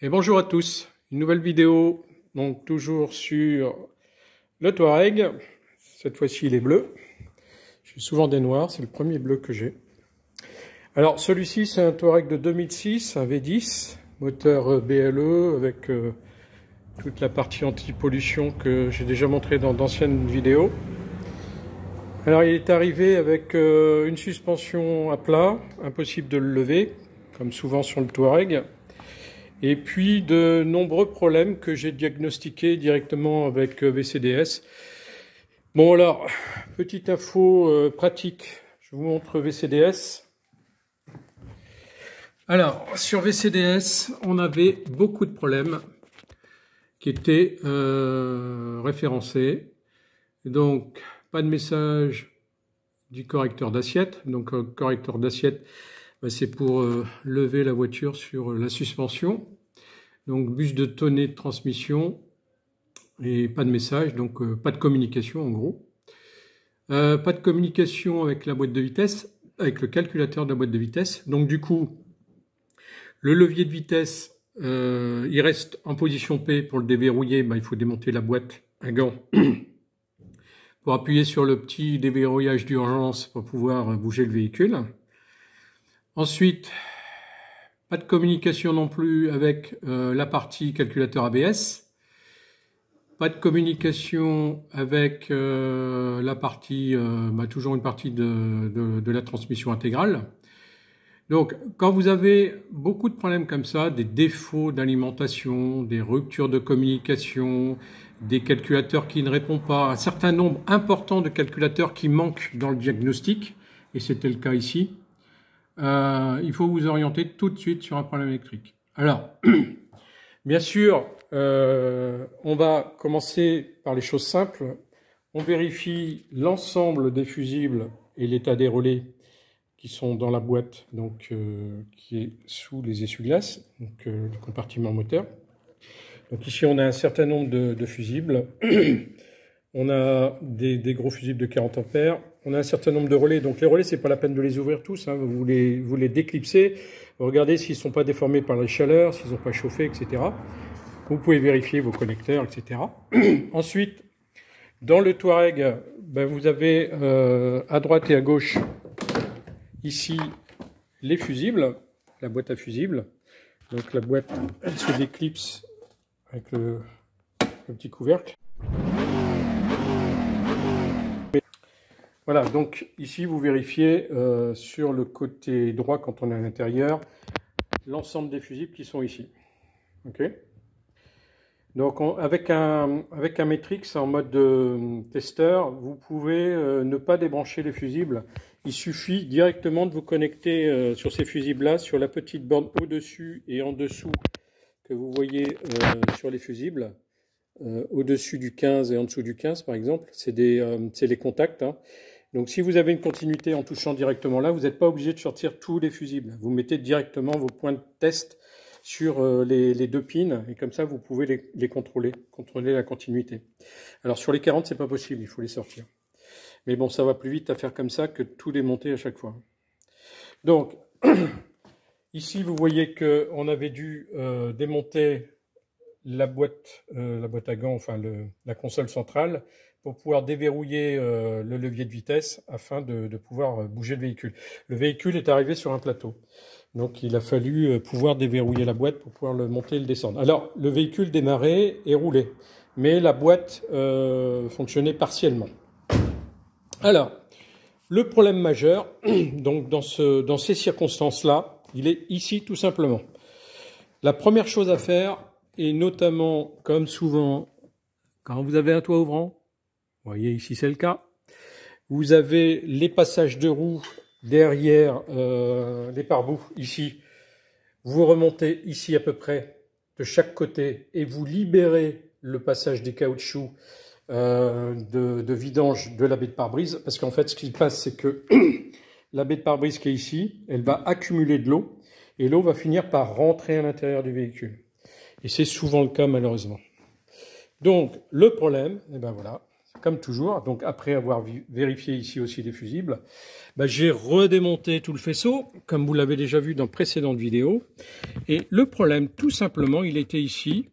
Et bonjour à tous, une nouvelle vidéo, donc toujours sur le Touareg. Cette fois-ci il est bleu, j'ai souvent des noirs, c'est le premier bleu que j'ai. Alors celui-ci c'est un Touareg de 2006, un V10, moteur BLE avec toute la partie anti-pollution que j'ai déjà montré dans d'anciennes vidéos. Alors il est arrivé avec une suspension à plat, impossible de le lever, comme souvent sur le Touareg. Et puis de nombreux problèmes que j'ai diagnostiqués directement avec VCDS. Bon alors, petite info pratique, je vous montre VCDS. Alors, sur VCDS, on avait beaucoup de problèmes qui étaient référencés. Donc, pas de message du correcteur d'assiette. Donc, correcteur d'assiette, c'est pour lever la voiture sur la suspension. Donc bus de tonnet de transmission et pas de message, donc pas de communication en gros. Pas de communication avec la boîte de vitesse, avec le calculateur de la boîte de vitesse. Donc du coup, le levier de vitesse, il reste en position P. Pour le déverrouiller, il faut démonter la boîte à gants pour appuyer sur le petit déverrouillage d'urgence pour pouvoir bouger le véhicule. Ensuite, pas de communication non plus avec la partie calculateur ABS. Pas de communication avec la partie, toujours une partie de la transmission intégrale. Donc, quand vous avez beaucoup de problèmes comme ça, des défauts d'alimentation, des ruptures de communication, des calculateurs qui ne répondent pas, un certain nombre important de calculateurs qui manquent dans le diagnostic, et c'était le cas ici, il faut vous orienter tout de suite sur un problème électrique. Alors, bien sûr, on va commencer par les choses simples. On vérifie l'ensemble des fusibles et l'état des relais qui sont dans la boîte, donc qui est sous les essuie-glaces, donc le compartiment moteur. Donc ici, on a un certain nombre de fusibles. On a des gros fusibles de 40 ampères. On a un certain nombre de relais. Donc les relais, c'est pas la peine de les ouvrir tous. Hein. Vous les déclipsez. Vous regardez s'ils ne sont pas déformés par la chaleur, s'ils n'ont pas chauffé, etc. Vous pouvez vérifier vos connecteurs, etc. Ensuite, dans le Touareg, vous avez à droite et à gauche, ici, les fusibles, la boîte à fusibles. Donc la boîte, elle se déclipse avec le petit couvercle. Voilà, donc ici vous vérifiez sur le côté droit quand on est à l'intérieur l'ensemble des fusibles qui sont ici. Ok. Donc avec un Matrix en mode testeur, vous pouvez ne pas débrancher les fusibles. Il suffit directement de vous connecter sur ces fusibles-là, sur la petite borne au-dessus et en dessous que vous voyez sur les fusibles. Au-dessus du 15 et en dessous du 15 par exemple, c'est les contacts. Hein. Donc si vous avez une continuité en touchant directement là, vous n'êtes pas obligé de sortir tous les fusibles. Vous mettez directement vos points de test sur les deux pins et comme ça vous pouvez les contrôler la continuité. Alors sur les 40 c'est pas possible, il faut les sortir. Mais bon, ça va plus vite à faire comme ça que de tout démonter à chaque fois. Donc ici vous voyez qu'on avait dû démonter la boîte à gants, enfin la console centrale, pour pouvoir déverrouiller le levier de vitesse afin de pouvoir bouger le véhicule. Le véhicule est arrivé sur un plateau. Donc il a fallu pouvoir déverrouiller la boîte pour pouvoir le monter et le descendre. Alors le véhicule démarrait et roulait, mais la boîte fonctionnait partiellement. Alors, le problème majeur, donc dans ces circonstances-là, il est ici tout simplement. La première chose à faire, et notamment, comme souvent, quand vous avez un toit ouvrant, vous voyez ici c'est le cas, vous avez les passages de roues derrière les pare-boues ici, vous remontez ici à peu près de chaque côté et vous libérez le passage des caoutchoucs de vidange de la baie de pare-brise, parce qu'en fait ce qui se passe c'est que la baie de pare-brise qui est ici, elle va accumuler de l'eau et l'eau va finir par rentrer à l'intérieur du véhicule. Et c'est souvent le cas malheureusement. Donc le problème, voilà, comme toujours. Donc après avoir vérifié ici aussi les fusibles, j'ai redémonté tout le faisceau, comme vous l'avez déjà vu dans précédentes vidéos. Et le problème, tout simplement, il était ici.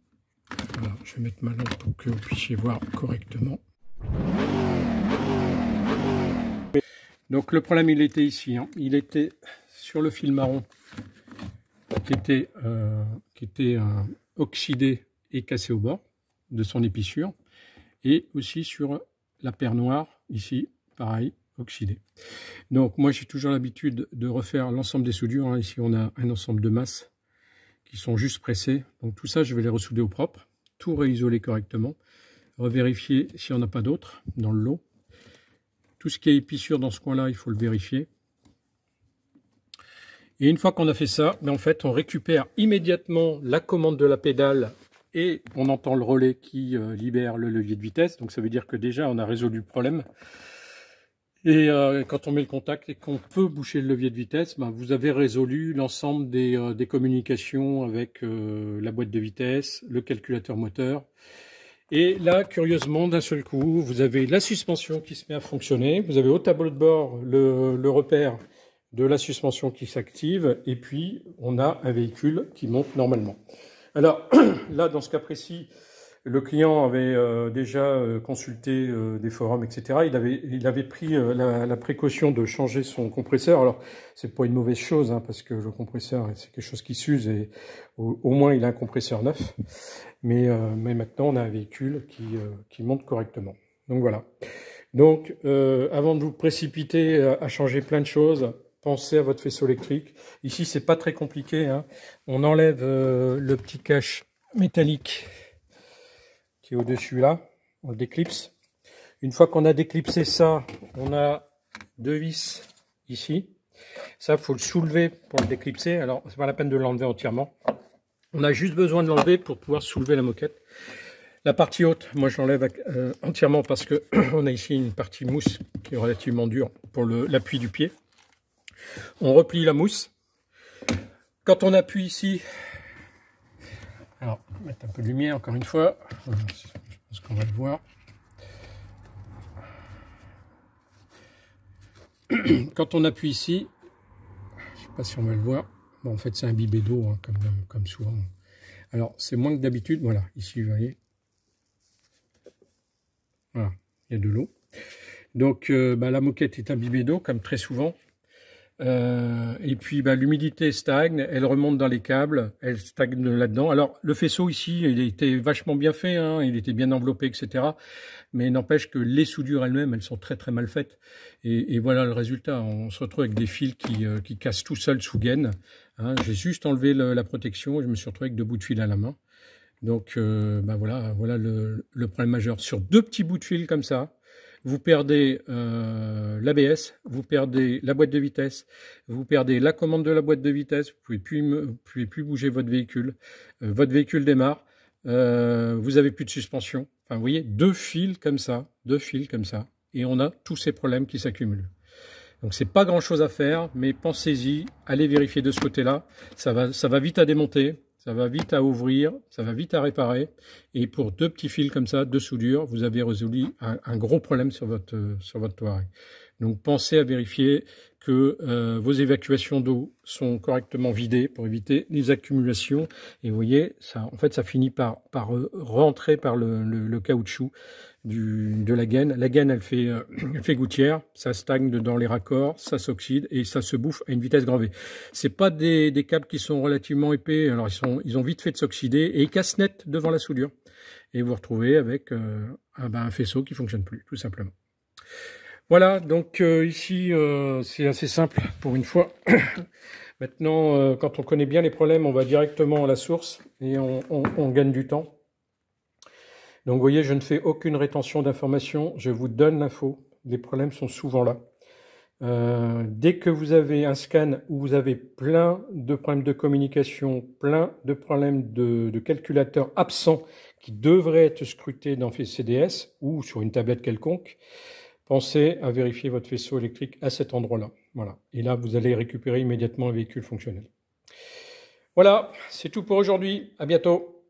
Voilà, je vais mettre ma lampe pour que vous puissiez voir correctement. Donc le problème, il était ici. Hein. Il était sur le fil marron qui était oxydé et cassé au bord de son épissure. Et aussi sur la paire noire, ici, pareil, oxydé. Donc moi, j'ai toujours l'habitude de refaire l'ensemble des soudures. Hein. Ici, on a un ensemble de masses qui sont juste pressées. Donc tout ça, je vais les ressouder au propre. Tout réisoler correctement. Revérifier si on n'a pas d'autres dans le lot. Tout ce qui est épissure dans ce coin-là, il faut le vérifier. Et une fois qu'on a fait ça, en fait, on récupère immédiatement la commande de la pédale et on entend le relais qui libère le levier de vitesse. Donc ça veut dire que déjà, on a résolu le problème. Et quand on met le contact et qu'on peut boucher le levier de vitesse, vous avez résolu l'ensemble des communications avec la boîte de vitesse, le calculateur moteur. Et là, curieusement, d'un seul coup, vous avez la suspension qui se met à fonctionner. Vous avez au tableau de bord le repère de la suspension qui s'active. Et puis, on a un véhicule qui monte normalement. Alors, là, dans ce cas précis, le client avait déjà consulté des forums, etc. Il avait pris la précaution de changer son compresseur. Alors, c'est pas une mauvaise chose, hein, parce que le compresseur, c'est quelque chose qui s'use et au moins, il a un compresseur neuf. Mais maintenant, on a un véhicule qui monte correctement. Donc, voilà. Donc, avant de vous précipiter à changer plein de choses, pensez à votre faisceau électrique. Ici, c'est pas très compliqué. Hein. On enlève le petit cache métallique qui est au-dessus là. On le déclipse. Une fois qu'on a déclipsé ça, on a deux vis ici. Ça, il faut le soulever pour le déclipser. Alors, c'est pas la peine de l'enlever entièrement. On a juste besoin de l'enlever pour pouvoir soulever la moquette. La partie haute, moi je l'enlève entièrement parce que on a ici une partie mousse qui est relativement dure pour l'appui du pied. On replie la mousse. Quand on appuie ici, alors on va mettre un peu de lumière encore une fois, je pense qu'on va le voir. Quand on appuie ici, je ne sais pas si on va le voir, bon, en fait c'est un bibet d'eau hein, comme souvent. Alors c'est moins que d'habitude, voilà, ici vous voyez. Voilà, il y a de l'eau. Donc la moquette est imbibée d'eau comme très souvent. Et puis l'humidité stagne, elle remonte dans les câbles, elle stagne là-dedans. Alors le faisceau ici, il était vachement bien fait, hein, il était bien enveloppé, etc. Mais n'empêche que les soudures elles-mêmes, elles sont très très mal faites. Et voilà le résultat. On se retrouve avec des fils qui cassent tout seuls sous gaine. Hein. J'ai juste enlevé la protection et je me suis retrouvé avec 2 bouts de fil à la main. Donc voilà le problème majeur. Sur 2 petits bouts de fil comme ça, vous perdez l'ABS, vous perdez la boîte de vitesse, vous perdez la commande de la boîte de vitesse, vous ne pouvez plus bouger votre véhicule démarre, vous avez plus de suspension. Enfin, vous voyez, 2 fils comme ça, et on a tous ces problèmes qui s'accumulent. Donc c'est pas grand chose à faire, mais pensez-y, allez vérifier de ce côté-là, ça va vite à démonter. Ça va vite à ouvrir, ça va vite à réparer. Et pour 2 petits fils comme ça, de soudure, vous avez résolu un gros problème sur votre touareg. Donc pensez à vérifier que vos évacuations d'eau sont correctement vidées pour éviter les accumulations. Et vous voyez, ça, en fait, ça finit par rentrer par le caoutchouc de la gaine. La gaine, elle fait gouttière, ça stagne dans les raccords, ça s'oxyde et ça se bouffe à une vitesse grand V. C'est pas des câbles qui sont relativement épais, alors ils ont vite fait de s'oxyder et ils cassent net devant la soudure. Et vous vous retrouvez avec un faisceau qui fonctionne plus, tout simplement. Voilà, donc ici c'est assez simple pour une fois. Maintenant, quand on connaît bien les problèmes, on va directement à la source et on gagne du temps. Donc vous voyez, je ne fais aucune rétention d'informations, je vous donne l'info, les problèmes sont souvent là. Dès que vous avez un scan où vous avez plein de problèmes de communication, plein de problèmes de calculateurs absents qui devraient être scrutés dans CDS ou sur une tablette quelconque, pensez à vérifier votre faisceau électrique à cet endroit-là. Voilà. Et là, vous allez récupérer immédiatement un véhicule fonctionnel. Voilà, c'est tout pour aujourd'hui. À bientôt.